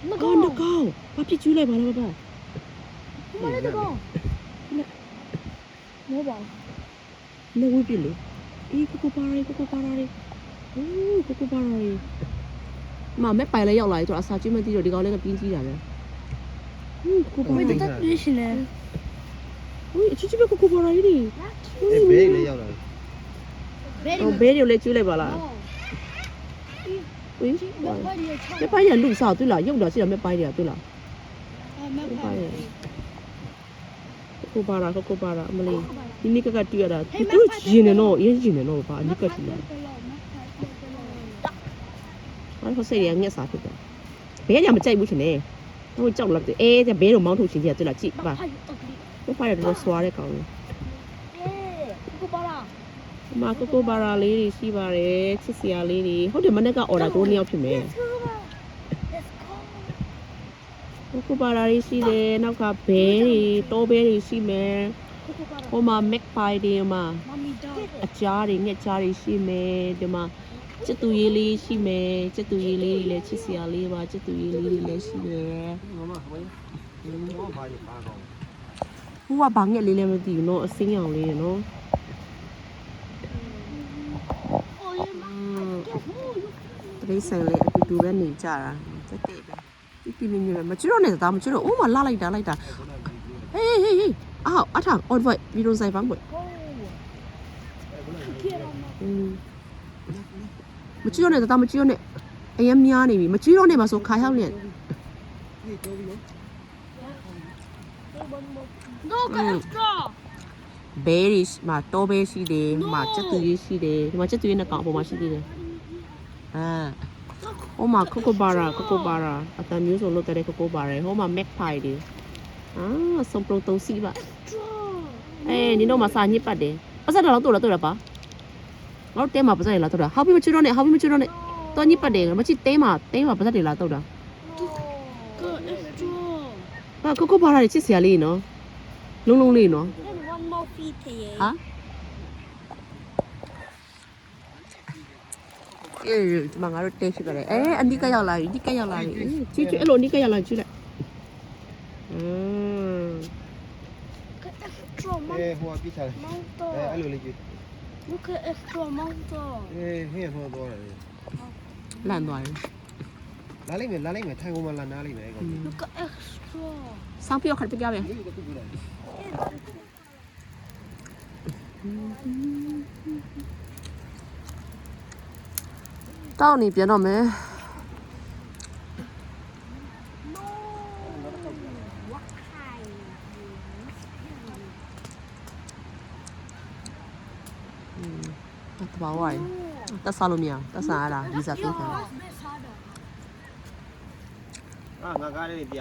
那高，把皮揪来吧，爸爸。妈那个，我吧，那会变嘞？咦，哥哥巴拉嘞，哦，哥哥巴拉嘞。妈，没摆了要来，做阿啥专门地做你搞那个编辑人咧。哥哥巴拉。没得微信嘞。喂，去这边哥哥巴拉哩。哎，别了要来。哦，别了来揪来吧啦。喂，没摆人路上对了，用了是没摆的对了。没摆。哥哥巴拉，没嘞。你那个对了，你都几年了，也几年了吧？你个对了。我好细样嘢啥对的。别人咪真冇钱呢，我走落去，就别人冇头钱就对了，接吧。我摆咗刷咧講。哥巴拉。媽哥哥巴拉လေးရှိပါတယ်ချစ်စရာလေးတွေဟုတ်တယ်မနေ့ကအော်ဒါ2နှစ်ဖြစ်မယ်ကိုကိုပါရာလေးရှိတယ်နောက်ကဘဲတွေတောဘဲတွေရှိမယ်ဟိုမှာမက်ဖိုင်တွေမှာအကြားတွေငှက်ကြားတွေရှိမယ်ဒီမှာချစ်သူရေးလေးရှိမယ်ချစ်သူရေးလေးတွေလည်းချစ်စရာလေးပါချစ်သူရေးလေးတွေလည်းရှိတယ်ဟိုကဘာငှက်လေးလည်းမသိဘူးနော်အစင်းရောင်လေးနော်တရိတ်ဆိုင်လေးအတူတူပဲနေကြတာတက်တဲ့ပဲပြပြမြမြမကျွတော့နေတာမကျွတော့အိုးမလာလိုက်တာဟေးအော်အထောင်အော်ဘိုင်ဗီဒီယိုဆိုင်ပန်းဘိုင်မကျွတော့နေတာမကျွနဲ့အရင်များနေပြီမကျွတော့နေမှာဆိုခါရောက်နေဘဲရီမှာတောဘဲရှိတယ်မှာကျက်သူရေးရှိတယ်ဒီမှာကျက်သူရေးနဲ့ကောင်အပေါ်မှာရှိသေးတယ်ဟိုမှာကိုကိုဘာရာအတန်မျိုးစုံလုပ်တဲ့ကိုကိုဘာရာဟိုမှာမက်ဖိုင်တွေစုံပရိုတုံးစီပါနင်တို့မှာစာညစ်ပတ်တယ်ပတ်စက်တော့တော့ပါငါတို့တဲမှာပတ်စက်တွေလာတော့တာဟောပြီးမချွတ်တော့နဲ့တော့ညစ်ပတ်တယ်မချစ်တဲမှာပတ်စက်တွေလာတော့တာကိုကိုဘာရာချစ်စရာလေးနော်လုံးလေးနော်ဟာဒီမှာငါတို့တဲရှိကြတယ်အနိကရောက်လာပြီကြည့်အဲ့လိုအနိကရောက်လာကြည့်လိုက်ဟိုကပြချတယ်အဲ့လိုလေးကြည့် Look at extra mountain ဟင်းဟိုတော့တယ် လန့်သွားတယ် လာလိုက်မယ်ထိုင်ကုန်မှလာနားလိုက်မယ်ကောင် Look at extra ဆောင်းပြောခတ်ပြပြမယ်တောင်းနေပြန်တော့မယ်တဘာဝိုင်းတက်စားလို့မရတက်စားရတာဗီဇာပေးခံငါကားလေးပြ